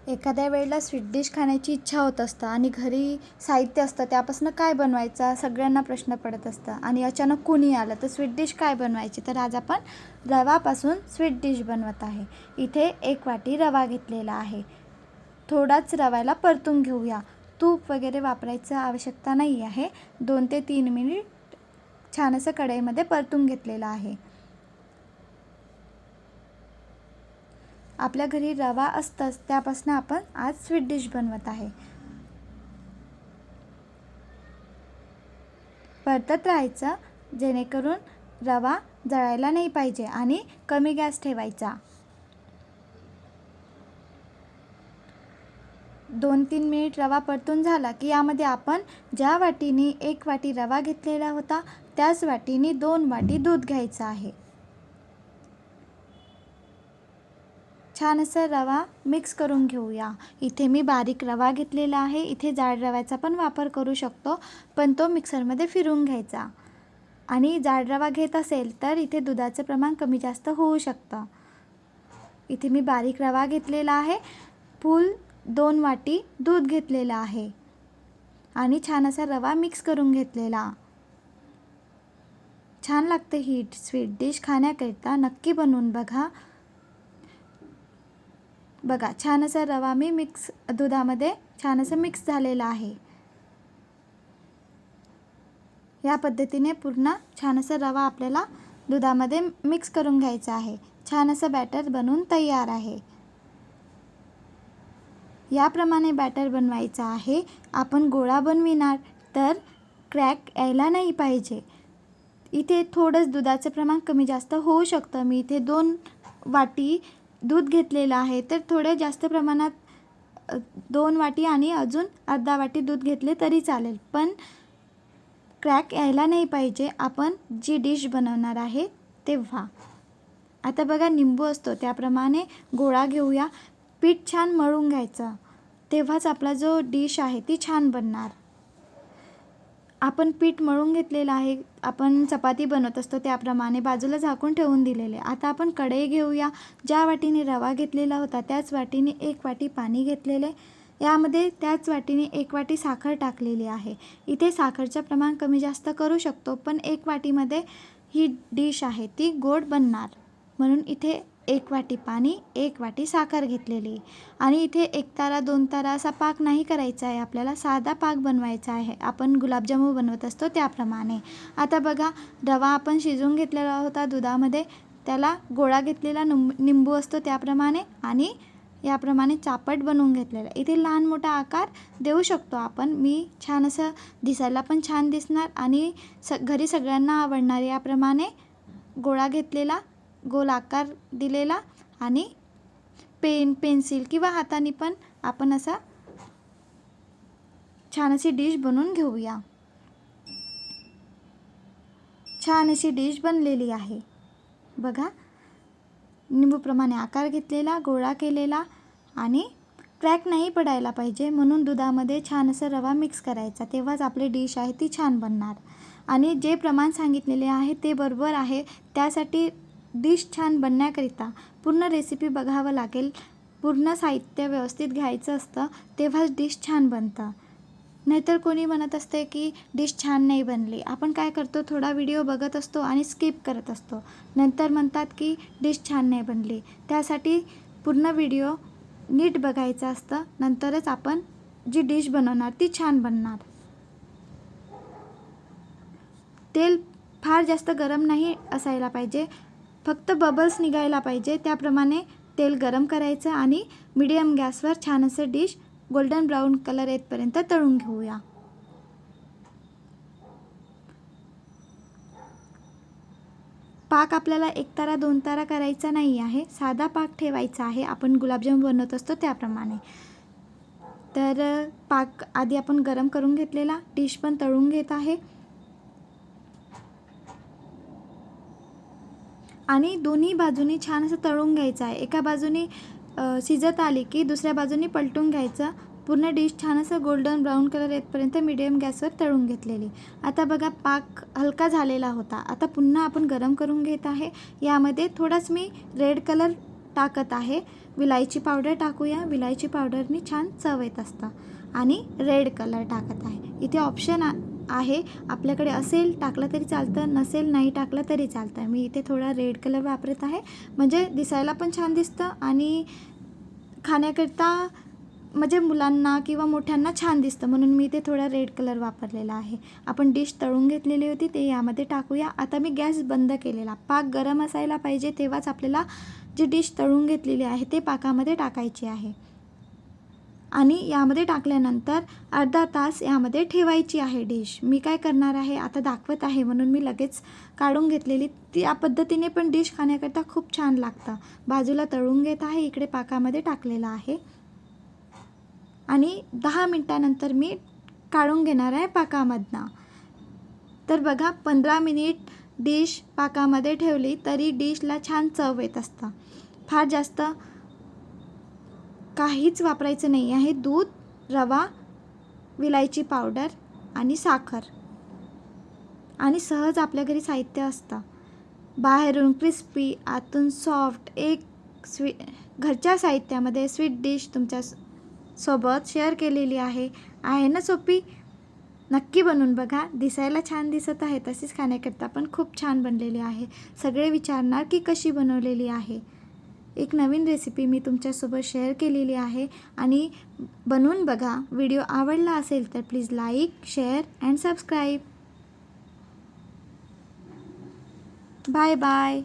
एखाद्या वेळेला sweet dish खाण्याची इच्छा होत असतं आणि घरी साहित्य असतं, त्यापासून काय बनवायचा सगळ्यांना प्रश्न पडत असतं आणि अचानक कुणी आलं तर स्वीट डिश काय बनवायची. तर आज आपण रवापासून स्वीट डिश बनवत आहे. इथे 1 वाटी रवा घेतलेला आहे. थोडाच रव्याला परतून घेऊया. तूप वगैरे वापरायचं आवश्यकता नाही आहे. 2 ते 3 मिनिट छान असं कढईमध्ये परतून घेतलेलं आहे. आपल्या घरी रवा असतंच, त्यापासून आपण आज स्वीट डिश बनवत आहे. परतत राहायचं जेणेकरून रवा जळायला नाही पाहिजे आणि कमी गॅस ठेवायचा. 2-3 मिनिट रवा परतून झाला की यामध्ये आपण ज्या वाटीने 1 वाटी रवा घेतलेला होता त्याच वाटीने 2 वाटी दूध घ्यायचं आहे. छान असं रवा मिक्स करून घेऊया. इथे मी बारीक रवा घेतलेला आहे. इथे जाड रव्याचा पण वापर करू शकतो, पण तो मिक्सरमध्ये फिरवून घ्यायचा. आणि जाड रवा घेत असेल तर इथे दुधाचं प्रमाण कमी जास्त होऊ शकतं. इथे मी बारीक रवा घेतलेला आहे. फुल 2 वाटी दूध घेतलेलं आहे आणि छान असा रवा मिक्स करून घेतलेला. छान लागते ही स्वीट डिश खाण्याकरिता. नक्की बनवून बघा. बघा छान असा रवा मी दुधामध्ये छान असं मिक्स झालेला आहे. या पद्धतीने पूर्ण छान असा रवा आपल्याला दुधामध्ये मिक्स करून घ्यायचा आहे. छान असं बॅटर बनवून तयार आहे. याप्रमाणे बॅटर बनवायचं आहे. आपण गोळा बनविणार तर क्रॅक यायला नाही पाहिजे. इथे थोडंच दुधाचं प्रमाण कमी जास्त होऊ शकतं. मी इथे 2 वाटी दूध घेतलेलं आहे, तर थोडे जास्त प्रमाणात 2 वाटी आणि अजून अर्धा वाटी दूध घेतले तरी चालेल, पण क्रॅक यायला नाही पाहिजे आपण जी डिश बनवणार आहे तेव्हा. आता बघा निंबू असतो त्याप्रमाणे गोळा घेऊया. पीठ छान मळून घ्यायचं, तेव्हाच आपला जो डिश आहे ती छान बनणार. आपण पीठ मळून घेतलेलं आहे. आपण चपाती बनवत असतो त्याप्रमाणे बाजूला झाकून ठेवून दिलेले. आता आपण कढई घेऊया. ज्या वाटीने रवा घेतलेला होता त्याच वाटीने 1 वाटी पाणी घेतलेले. यामध्ये त्याच वाटीने 1 वाटी साखर टाकलेली आहे. इथे साखरचं प्रमाण कमी जास्त करू शकतो, पण 1 वाटीमध्ये ही डिश आहे ती गोड बनणार, म्हणून इथे 1 वाटी पाणी 1 वाटी साखर घेतलेली. आणि इथे 1 तारा 2 तारा असा पाक नाही करायचा आहे आपल्याला, साधा पाक बनवायचा आहे. आपण गुलाबजामुन बनवत असतो त्याप्रमाणे. आता बघा रवा आपण शिजवून घेतलेला होता दुधामध्ये, त्याला गोळा घेतलेला निंबू असतो त्याप्रमाणे आणि याप्रमाणे चापट बनवून घेतलेला. इथे लहान मोठा आकार देऊ शकतो आपण. मी छान असं दिसायला पण छान दिसणार आणि घरी सगळ्यांना आवडणार याप्रमाणे गोळा घेतलेला, गोल आकार दिलेला आणि पेन्सिल किंवा हाताने पण आपण असा छान अशी डिश बनवून घेऊया. छान अशी डिश बनलेली आहे. बघा निंबूप्रमाणे आकार घेतलेला, गोळा केलेला आणि क्रॅक नाही पडायला पाहिजे म्हणून दुधामध्ये छान असं रवा मिक्स करायचा, तेव्हाच आपली डिश आहे ती छान बनणार. आणि जे प्रमाण सांगितलेले आहे ते बरोबर आहे. त्यासाठी डिश छान बनण्याकरिता पूर्ण रेसिपी बघावं लागेल. पूर्ण साहित्य व्यवस्थित घ्यायचं असतं, तेव्हाच डिश छान बनतं. नाहीतर कोणी म्हणत असते की डिश छान नाही बनली. आपण काय करतो, थोडा व्हिडिओ बघत असतो आणि स्किप करत असतो. नंतर म्हणतात की डिश छान नाही बनली. त्यासाठी पूर्ण व्हिडिओ नीट बघायचं असतं, नंतरच आपण जी डिश बनवणार ती छान बनणार. तेल फार जास्त गरम नाही असायला पाहिजे, फक्त बबल्स निघायला पाहिजे. त्याप्रमाणे तेल गरम करायचं आणि मीडियम गॅसवर छान असं डिश गोल्डन ब्राऊन कलर येतपर्यंत तळून घेऊया. पाक आपल्याला 1 तारा 2 तारा करायचा नाही आहे, साधा पाक ठेवायचा आहे. आपण गुलाबजामुन बनवत असतो त्याप्रमाणे. तर पाक आधी आपण गरम करून घेतलेला, डिश पण तळून घेत आहे आणि दोन्ही बाजूनी छान असं तळून घ्यायचं आहे. एका बाजूनी शिजत आली की दुसऱ्या बाजूनी पलटून घ्यायचं. पूर्ण डिश छान असं गोल्डन ब्राऊन कलर येतपर्यंत मीडियम गॅसवर तळून घेतलेली. आता बघा पाक हलका झालेला होता. आता पुन्हा आपण गरम करून घेत आहे. यामध्ये थोडाच मी रेड कलर टाकत आहे. विलायची पावडर टाकूया. विलायची पावडरनी छान चव येत असतं. आणि रेड कलर टाकत आहे. इथे ऑप्शन आहे, आपल्याकडे असेल टाकलं तरी चालतं, नसेल नाही टाकलं तरी चालतं. मी इथे थोडा रेड कलर वापरत आहे, म्हणजे दिसायला पण छान दिसतं आणि खाण्याकरता म्हणजे मुलांना किंवा मोठ्यांना छान दिसतं, म्हणून मी इथे थोडा रेड कलर वापरलेला आहे. आपण डिश तळून घेतलेली होती ते यामध्ये टाकूया. आता मी गॅस बंद केलेला. पाक गरम असायला पाहिजे, तेव्हाच आपल्याला जी डिश तळून घेतलेली आहे ते पाकामध्ये टाकायची आहे. आणि यामध्ये टाकल्यानंतर अर्धा तास यामध्ये ठेवायची आहे डिश. मी काय करणार आहे आता दाखवत आहे, म्हणून मी लगेच काढून घेतलेली. त्या पद्धतीने पण डिश खाण्याकरता खूप छान लागतं. बाजूला तळून घेत आहे, इकडे पाकामध्ये टाकलेलं आहे. आणि 10 मिनटानंतर मी काढून घेणार आहे पाकामधनं. तर बघा 15 मिनिट डिश पाकामध्ये ठेवली तरी डिशला छान चव येत असतं. फार जास्त काहीच वापरायचं नाही आहे. दूध, रवा, विलायची पावडर आणि साखर आणि सहज आपल्या घरी साहित्य असतं. बाहेरून क्रिस्पी, आतून सॉफ्ट, एक घरच्या साहित्यामध्ये स्वीट डिश तुमच्या सोबत शेअर केलेली आहे ना सोपी? नक्की बनवून बघा. दिसायला छान दिसत आहे, तशीच खाण्याकरता पण खूप छान बनलेली आहे. सगळे विचारणार की कशी बनवलेली आहे. एक नवीन रेसिपी मी तुमच्यासोबत शेअर केलेली आहे आणि बनवून बघा. व्हिडिओ आवडला असेल तर please like, share and subscribe. Bye bye.